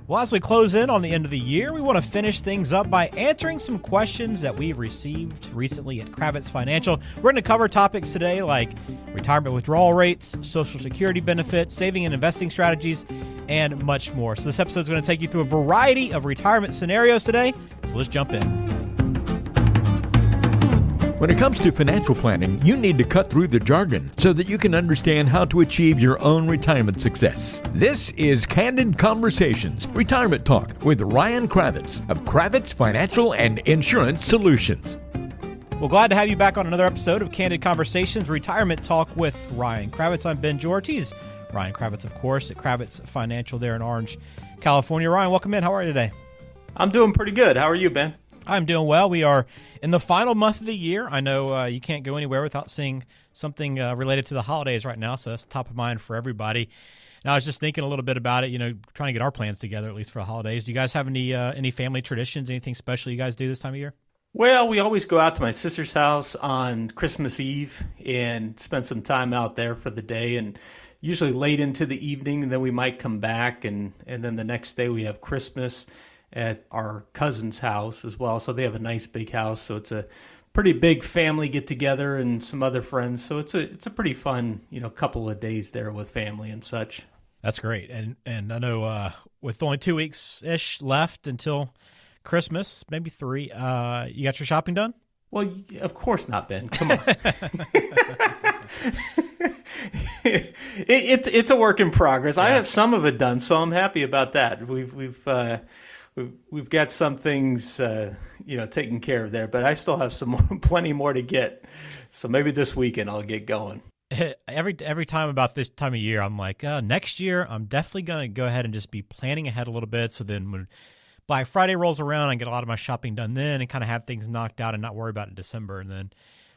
Well, as we close in on the end of the year, we want to finish things up by answering some questions that we've received recently at Cravitz Financial. We're going to cover topics today like retirement withdrawal rates, Social Security benefits, saving and investing strategies, and much more. So this episode is going to take you through a variety of retirement scenarios today. So let's jump in. When it comes to financial planning, you need to cut through the jargon so that you can understand how to achieve your own retirement success. This is Candid Conversations, Retirement Talk with Ryan Cravitz of Cravitz Financial and Insurance Solutions. Well, glad to have you back on another episode of Candid Conversations, Retirement Talk with Ryan Cravitz. I'm Ben George. He's Ryan Cravitz, of course, at Cravitz Financial there in Orange, California. Ryan, welcome in. How are you today? I'm doing pretty good. How are you, Ben? I'm doing well. We are in the final month of the year. I know you can't go anywhere without seeing something related to the holidays right now, so that's top of mind for everybody. And I was just thinking a little bit about it, trying to get our plans together, at least for the holidays. Do you guys have any family traditions, anything special you guys do this time of year? Well, we always go out to my sister's house on Christmas Eve and spend some time out there for the day, and usually late into the evening, and then we might come back, and then the next day we have Christmas at our cousin's house as well. So they have a nice big house. So it's a pretty big family get together and some other friends. So it's a pretty fun, couple of days there with family and such. That's great. And I know with only 2 weeks-ish left until Christmas, maybe 3, you got your shopping done? Well, of course not, Ben. Come on. It's a work in progress. Yeah. I have some of it done, so I'm happy about that. We've got some things, taken care of there, but I still have plenty more to get. So maybe this weekend I'll get going. Every time about this time of year, I'm like, next year I'm definitely going to go ahead and just be planning ahead a little bit. So then when Black Friday rolls around, I get a lot of my shopping done then and kind of have things knocked out and not worry about it in December. And then,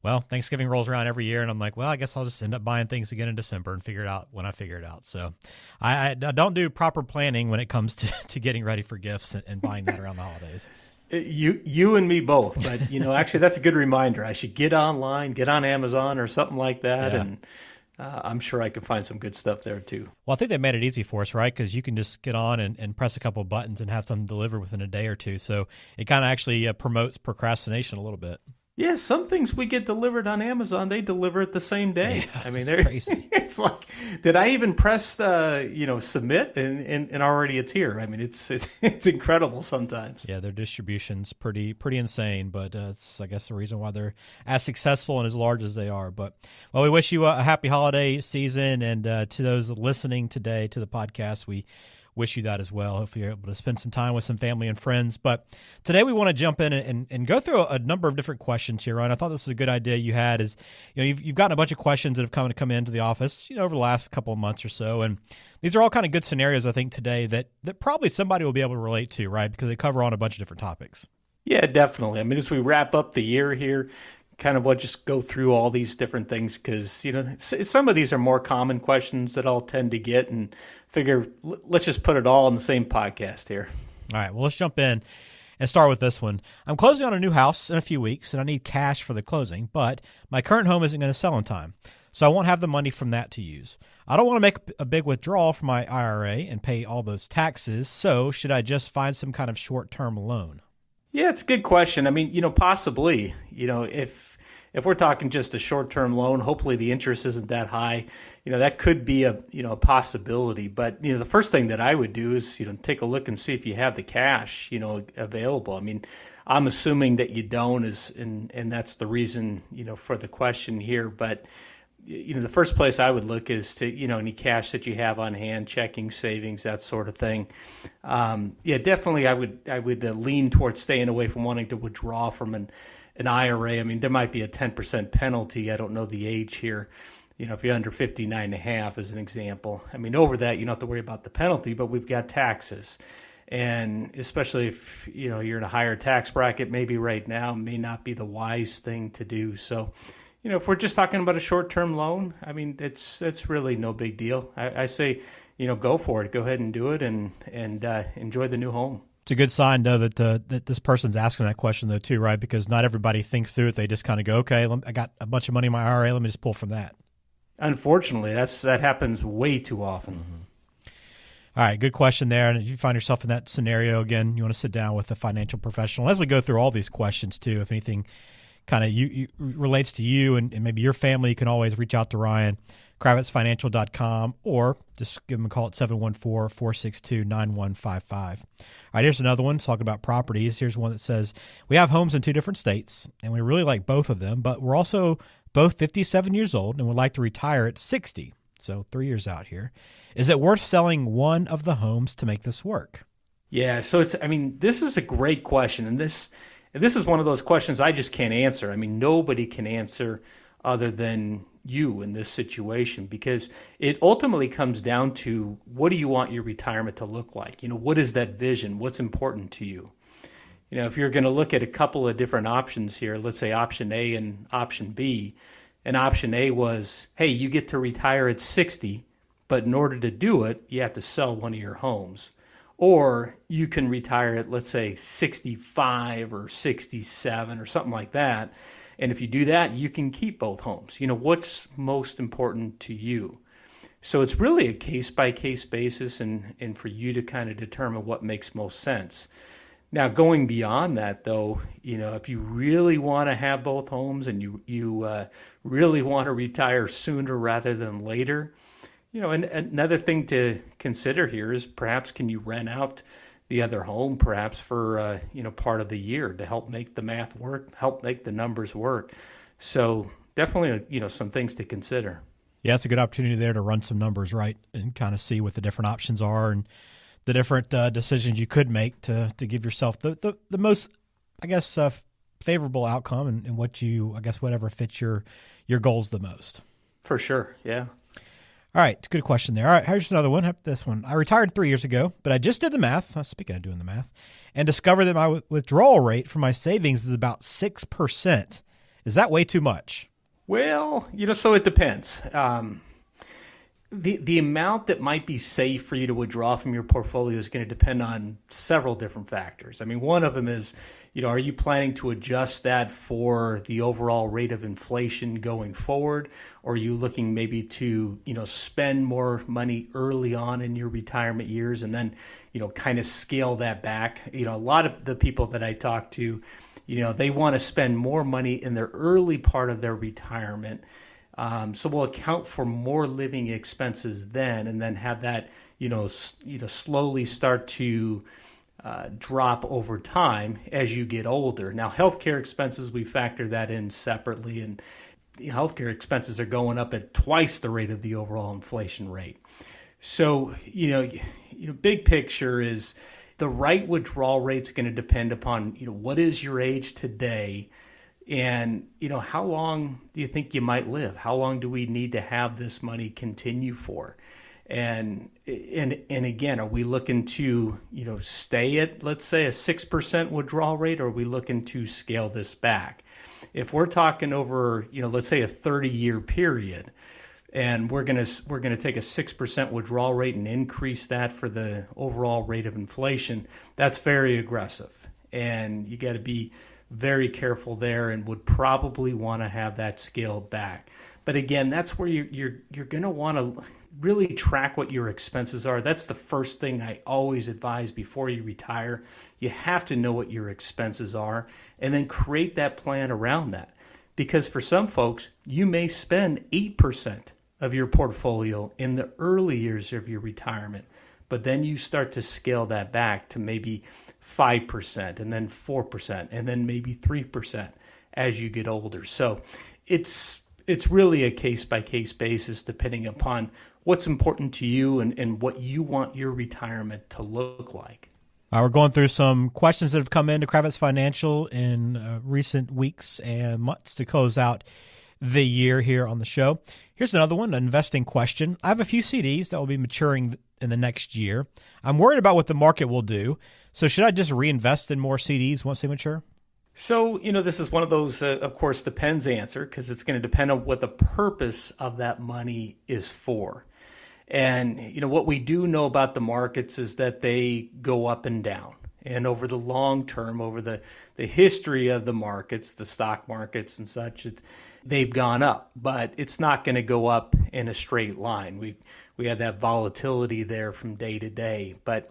well, Thanksgiving rolls around every year, and I'm like, well, I guess I'll just end up buying things again in December and figure it out when I figure it out. So I don't do proper planning when it comes to getting ready for gifts and buying that around the holidays. You and me both. But, actually, that's a good reminder. I should get online, get on Amazon or something like that, yeah. And I'm sure I can find some good stuff there, too. Well, I think they made it easy for us, right? Because you can just get on and press a couple of buttons and have something delivered within a day or two. So it kind of actually promotes procrastination a little bit. Yeah, some things we get delivered on Amazon, they deliver it the same day. Yeah, I mean, they're crazy. It's like, did I even press, submit and already it's here? I mean, it's incredible sometimes. Yeah, their distribution's pretty insane, but it's, I guess, the reason why they're as successful and as large as they are. But, well, we wish you a happy holiday season, and to those listening today to the podcast, we wish you that as well. Hopefully you're able to spend some time with some family and friends. But today we want to jump in and go through a number of different questions here, Ryan. I thought this was a good idea you had is, you've gotten a bunch of questions that have come into the office, over the last couple of months or so. And these are all kind of good scenarios, I think, today that probably somebody will be able to relate to, right? Because they cover on a bunch of different topics. Yeah, definitely. I mean, as we wrap up the year here, kind of just go through all these different things because, some of these are more common questions that I'll tend to get and figure let's just put it all in the same podcast here. All right, well, let's jump in and start with this one. I'm closing on a new house in a few weeks and I need cash for the closing, but my current home isn't going to sell in time, so I won't have the money from that to use. I don't want to make a big withdrawal from my IRA and pay all those taxes, so should I just find some kind of short-term loan? Yeah, it's a good question. I mean, possibly, if we're talking just a short-term loan, hopefully the interest isn't that high. That could be a possibility. But, the first thing that I would do is, take a look and see if you have the cash, available. I mean, I'm assuming that you don't and that's the reason, for the question here. But, the first place I would look is to, any cash that you have on hand, checking, savings, that sort of thing. Yeah, definitely I would lean towards staying away from wanting to withdraw from an IRA. I mean, there might be a 10% penalty. I don't know the age here. If you're under 59 and a half, as an example. I mean, over that, you don't have to worry about the penalty, but we've got taxes. And especially if, you're in a higher tax bracket, maybe right now may not be the wise thing to do. So, if we're just talking about a short-term loan, I mean, it's really no big deal. I say, go for it. Go ahead and do it and enjoy the new home. It's a good sign, though, that this person's asking that question, though, too, right? Because not everybody thinks through it. They just kind of go, okay, I got a bunch of money in my IRA. Let me just pull from that. Unfortunately, that happens way too often. Mm-hmm. All right, good question there. And if you find yourself in that scenario, again, you want to sit down with a financial professional. As we go through all these questions, too, if anything kind of you relates to you and maybe your family, you can always reach out to Ryan, kravitzfinancial.com, or just give him a call at 714-462-9155. All right, here's another one talking about properties. Here's one that says, we have homes in 2 different states, and we really like both of them, but we're also both 57 years old and would like to retire at 60. So 3 years out here. Is it worth selling one of the homes to make this work? Yeah, so this is a great question. And this is one of those questions I just can't answer. I mean, nobody can answer other than you in this situation, because it ultimately comes down to, what do you want your retirement to look like? What is that vision? What's important to you? If you're going to look at a couple of different options here, let's say option A and option B, and option A was, hey, you get to retire at 60, but in order to do it, you have to sell one of your homes. Or you can retire at, let's say, 65 or 67 or something like that. And if you do that, you can keep both homes. What's most important to you? So it's really a case-by-case basis, and for you to kind of determine what makes most sense. Now, going beyond that, though, if you really want to have both homes and you really want to retire sooner rather than later, and another thing to consider here is, perhaps can you rent out the other home perhaps for part of the year to help make the math work, help make the numbers work. So definitely some things to consider. Yeah, it's a good opportunity there to run some numbers, right, and kind of see what the different options are and the different decisions you could make to give yourself the most, I guess, favorable outcome and what you, I guess, whatever fits your goals the most. For sure, yeah. All right, good question there. All right, here's another one. This one. I retired 3 years ago, but I just did the math, speaking of doing the math, and discovered that my withdrawal rate for my savings is about 6%. Is that way too much? Well, so it depends. The amount that might be safe for you to withdraw from your portfolio is going to depend on several different factors. I mean, one of them is, are you planning to adjust that for the overall rate of inflation going forward? Or are you looking maybe to, spend more money early on in your retirement years and then, kind of scale that back? A lot of the people that I talk to, they want to spend more money in their early part of their retirement. So we'll account for more living expenses then, and then have that, slowly start to drop over time as you get older. Now, healthcare expenses, we factor that in separately, and healthcare expenses are going up at twice the rate of the overall inflation rate. So, big picture is the right withdrawal rate is going to depend upon, what is your age today? And, how long do you think you might live? How long do we need to have this money continue for? And again, are we looking to, stay at, let's say, a 6% withdrawal rate, or are we looking to scale this back? If we're talking over, let's say a 30-year period, and we're going to take a 6% withdrawal rate and increase that for the overall rate of inflation, that's very aggressive. And you got to be very careful there, and would probably want to have that scaled back. But again, that's where you're going to want to really track what your expenses are. That's the first thing I always advise before you retire. You have to know what your expenses are, and then create that plan around that. Because for some folks, you may spend 8% of your portfolio in the early years of your retirement, but then you start to scale that back to maybe 5%, and then 4%, and then maybe 3% as you get older. So it's really a case-by-case basis, depending upon what's important to you and what you want your retirement to look like. We're going through some questions that have come into Cravitz Financial in recent weeks and months to close out the year here on the show. Here's another one, an investing question. I have a few CDs that will be maturing in the next year. I'm worried about what the market will do. So should I just reinvest in more CDs once they mature? So, this is one of those, of course, depends answer, because it's going to depend on what the purpose of that money is for. And, what we do know about the markets is that they go up and down. And over the long term, over the history of the markets, the stock markets and such, they've gone up. But it's not going to go up in a straight line. we have that volatility there from day to day. But,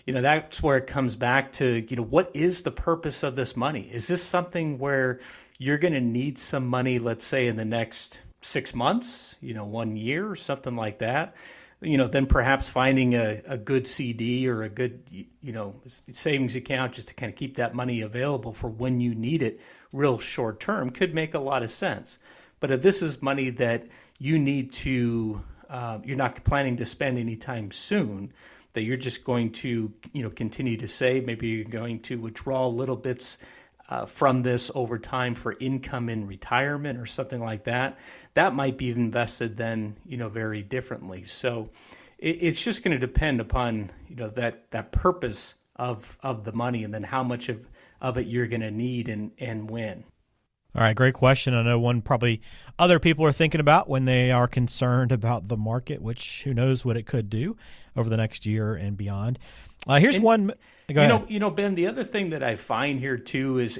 that's where it comes back to, what is the purpose of this money? Is this something where you're going to need some money, let's say in the next 6 months, 1 year or something like that? Then perhaps finding a good CD or a good, savings account just to kind of keep that money available for when you need it real short term could make a lot of sense. But if this is money that you need to, you're not planning to spend anytime soon, that you're just going to, continue to save, maybe you're going to withdraw little bits from this over time for income in retirement or something like that, that might be invested then, very differently. So it's just going to depend upon, that purpose of the money and then how much of it you're going to need and when. All right, great question. I know one probably other people are thinking about when they are concerned about the market, which who knows what it could do over the next year and beyond. Here's one. Go ahead. Ben, the other thing that I find here too is,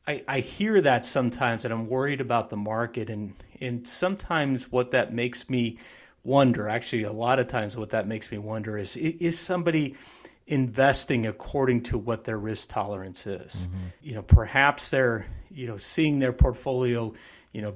I hear that sometimes, and I'm worried about the market, and sometimes what that makes me wonder, actually a lot of times what that makes me wonder is somebody investing according to what their risk tolerance is? Mm-hmm. Perhaps they're, seeing their portfolio,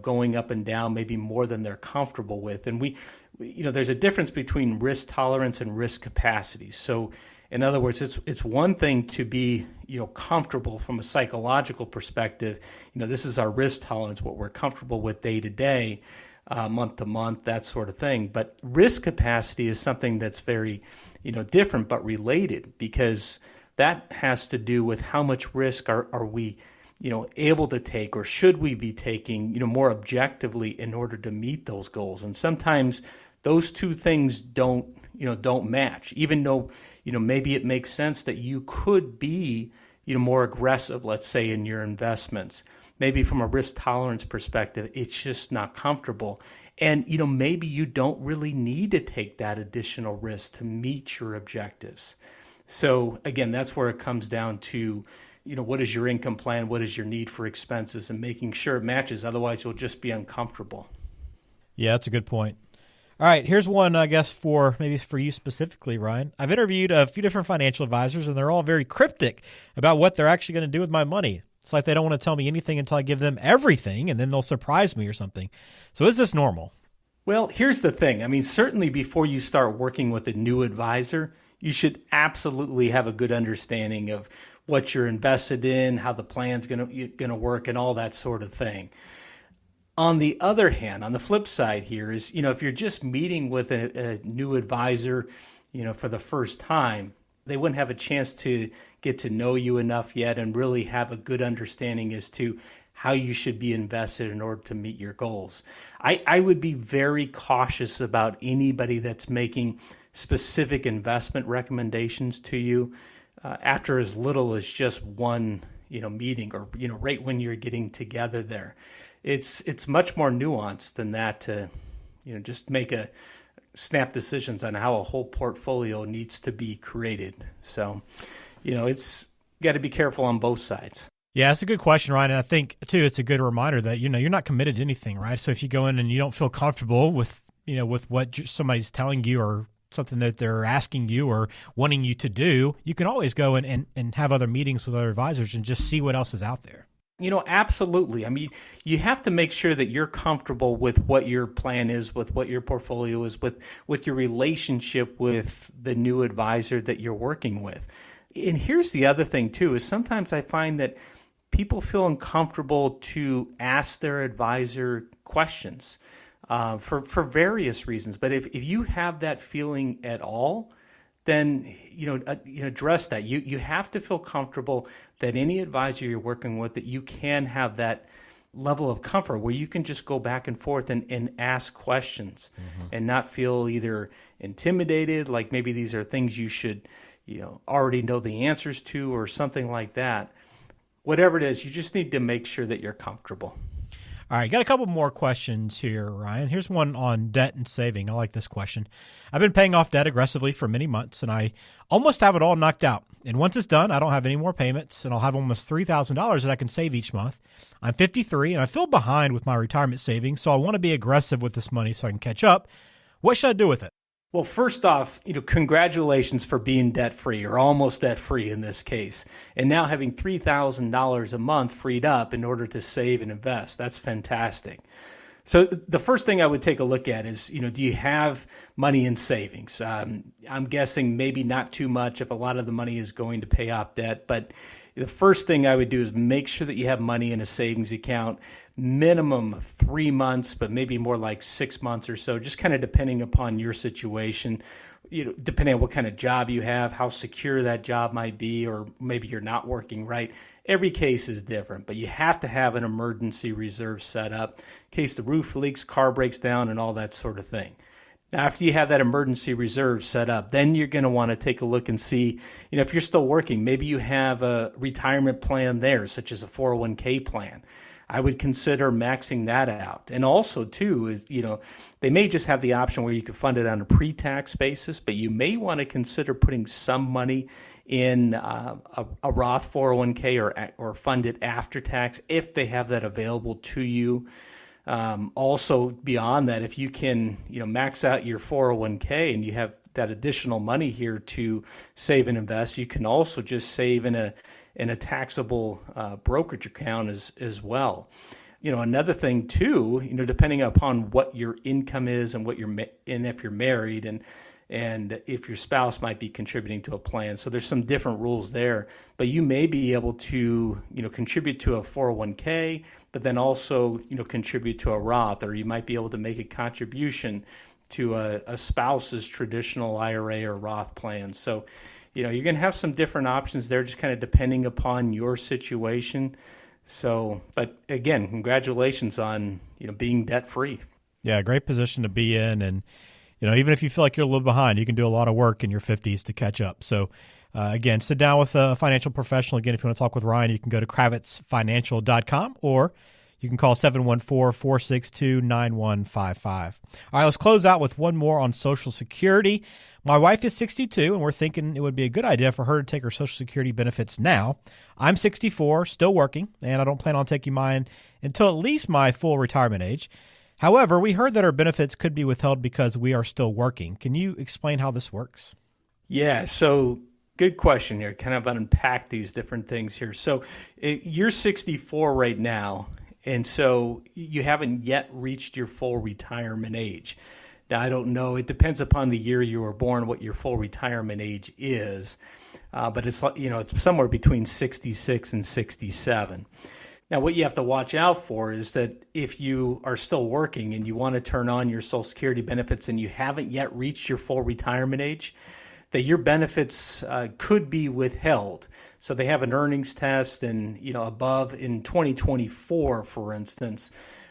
going up and down maybe more than they're comfortable with. And there's a difference between risk tolerance and risk capacity. So in other words, it's one thing to be, comfortable from a psychological perspective. This is our risk tolerance, what we're comfortable with day to day, month to month, that sort of thing. But risk capacity is something that's very, different but related, because that has to do with how much risk are we, able to take, or should we be taking, more objectively in order to meet those goals. And sometimes those two things don't match, even though, maybe it makes sense that you could be, more aggressive, let's say, in your investments. Maybe from a risk tolerance perspective, it's just not comfortable. And, maybe you don't really need to take that additional risk to meet your objectives. So again, that's where it comes down to, what is your income plan? What is your need for expenses, and making sure it matches. Otherwise, you'll just be uncomfortable. Yeah, that's a good point. All right, here's one, I guess, for you specifically, Ryan. I've interviewed a few different financial advisors, and they're all very cryptic about what they're actually going to do with my money. It's like they don't want to tell me anything until I give them everything, and then they'll surprise me or something. So is this normal? Well, here's the thing. I mean, certainly before you start working with a new advisor, you should absolutely have a good understanding of what you're invested in, how the plan's going to work, and all that sort of thing. On the other hand, on the flip side here is, if you're just meeting with a new advisor, for the first time, they wouldn't have a chance to get to know you enough yet and really have a good understanding as to how you should be invested in order to meet your goals. I would be very cautious about anybody that's making specific investment recommendations to you after as little as just one, meeting, or, right when you're getting together there. It's much more nuanced than that to, just make snap decisions on how a whole portfolio needs to be created. So, it's got to be careful on both sides. Yeah, that's a good question, Ryan. And I think, too, it's a good reminder that, you're not committed to anything, right? So if you go in and you don't feel comfortable with, with what somebody's telling you or something that they're asking you or wanting you to do, you can always go and have other meetings with other advisors and just see what else is out there. Absolutely. I mean, you have to make sure that you're comfortable with what your plan is, with what your portfolio is, with your relationship with the new advisor that you're working with. And here's the other thing, too, is sometimes I find that people feel uncomfortable to ask their advisor questions for various reasons. But if you have that feeling at all, then address that. You have to feel comfortable that any advisor you're working with, that you can have that level of comfort where you can just go back and forth and ask questions, and not feel either intimidated, like maybe these are things you should already know the answers to or something like that. Whatever it is, you just need to make sure that you're comfortable. All right, got a couple more questions here, Ryan. Here's one on debt and saving. I like this question. I've been paying off debt aggressively for many months, and I almost have it all knocked out. And once it's done, I don't have any more payments, and I'll have almost $3,000 that I can save each month. I'm 53, and I feel behind with my retirement savings, so I want to be aggressive with this money so I can catch up. What should I do with it? Well, first off, congratulations for being debt-free or almost debt-free in this case, and now having $3,000 a month freed up in order to save and invest. That's fantastic. So the first thing I would take a look at is, do you have money in savings? I'm guessing maybe not too much if a lot of the money is going to pay off debt, but the first thing I would do is make sure that you have money in a savings account, minimum 3 months, but maybe more like 6 months or so, just kind of depending upon your situation, depending on what kind of job you have, how secure that job might be, or maybe you're not working right. Every case is different, but you have to have an emergency reserve set up in case the roof leaks, car breaks down, and all that sort of thing. Now, after you have that emergency reserve set up, then you're going to want to take a look and see, if you're still working, maybe you have a retirement plan there, such as a 401k plan. I would consider maxing that out. And also, too, is, they may just have the option where you can fund it on a pre-tax basis, but you may want to consider putting some money in a Roth 401k or fund it after tax if they have that available to you. Also, beyond that, if you can, max out your 401k and you have that additional money here to save and invest, you can also just save in a taxable brokerage account as well. Another thing too, depending upon what your income is and and if you're married and if your spouse might be contributing to a plan. So there's some different rules there, but you may be able to, contribute to a 401k, but then also, contribute to a Roth, or you might be able to make a contribution to a spouse's traditional IRA or Roth plan. So, you're going to have some different options there, just kind of depending upon your situation. So, but again, congratulations on, being debt free. Yeah, great position to be in. And, even if you feel like you're a little behind, you can do a lot of work in your 50s to catch up. So, again, sit down with a financial professional. Again, if you want to talk with Ryan, you can go to kravitzfinancial.com or you can call 714-462-9155. All right, let's close out with one more on Social Security. My wife is 62, and we're thinking it would be a good idea for her to take her Social Security benefits now. I'm 64, still working, and I don't plan on taking mine until at least my full retirement age. However, we heard that our benefits could be withheld because we are still working. Can you explain how this works? Yeah, so good question here. Kind of unpack these different things here. So you're 64 right now, and so you haven't yet reached your full retirement age. Now, I don't know. It depends upon the year you were born, what your full retirement age is. But it's somewhere between 66 and 67. Now, what you have to watch out for is that if you are still working and you want to turn on your Social Security benefits and you haven't yet reached your full retirement age, that your benefits could be withheld. So they have an earnings test, and above in 2024, for instance,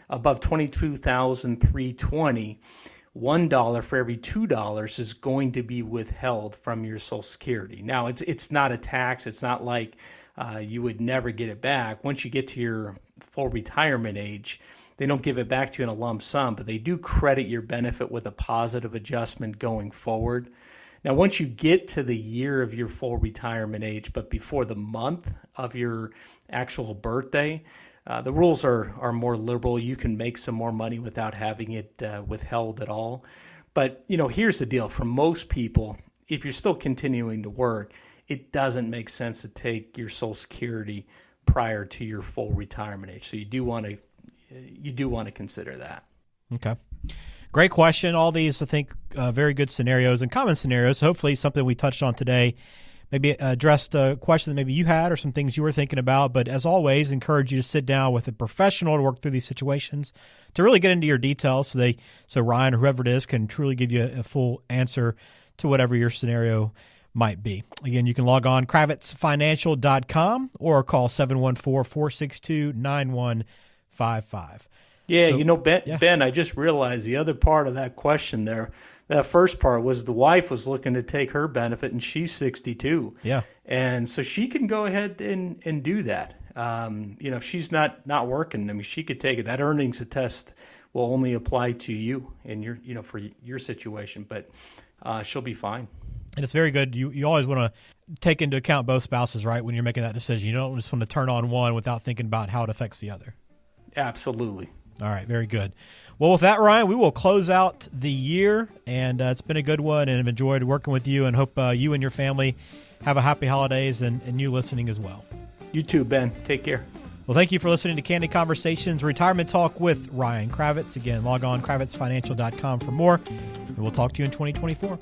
above $22,320, $1 for every $2 is going to be withheld from your Social Security. Now, it's not a tax. It's not like you would never get it back. Once you get to your full retirement age, they don't give it back to you in a lump sum, but they do credit your benefit with a positive adjustment going forward. Now, once you get to the year of your full retirement age, but before the month of your actual birthday, the rules are more liberal. You can make some more money without having it withheld at all. But, here's the deal. For most people, if you're still continuing to work, it doesn't make sense to take your Social Security prior to your full retirement age. So you do want to consider that. Okay. Great question. All these, I think, very good scenarios and common scenarios. Hopefully something we touched on today maybe addressed a question that maybe you had or some things you were thinking about. But as always, encourage you to sit down with a professional to work through these situations, to really get into your details so Ryan or whoever it is can truly give you a full answer to whatever your scenario might be. Again, you can log on kravitzfinancial.com or call 714-462-9155. Yeah, Ben, I just realized the other part of that question there, that first part was the wife was looking to take her benefit, and she's 62. Yeah. And so she can go ahead and do that. If she's not working, she could take it. That earnings test will only apply to you and for your situation, but she'll be fine. And it's very good. You always want to take into account both spouses, right, when you're making that decision. You don't just want to turn on one without thinking about how it affects the other. Absolutely. All right, very good. Well, with that, Ryan, we will close out the year, and it's been a good one, and I've enjoyed working with you, and hope you and your family have a happy holidays, and you listening as well. You too, Ben. Take care. Well, thank you for listening to Candid Conversations, Retirement Talk with Ryan Cravitz. Again, log on kravitzfinancial.com for more, and we'll talk to you in 2024.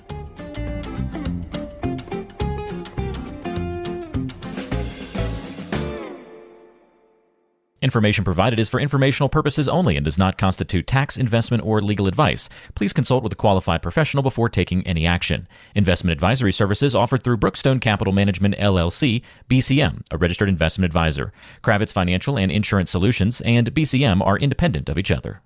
Information provided is for informational purposes only and does not constitute tax, investment, or legal advice. Please consult with a qualified professional before taking any action. Investment advisory services offered through Brookstone Capital Management, LLC, BCM, a registered investment advisor. Cravitz Financial and Insurance Solutions and BCM are independent of each other.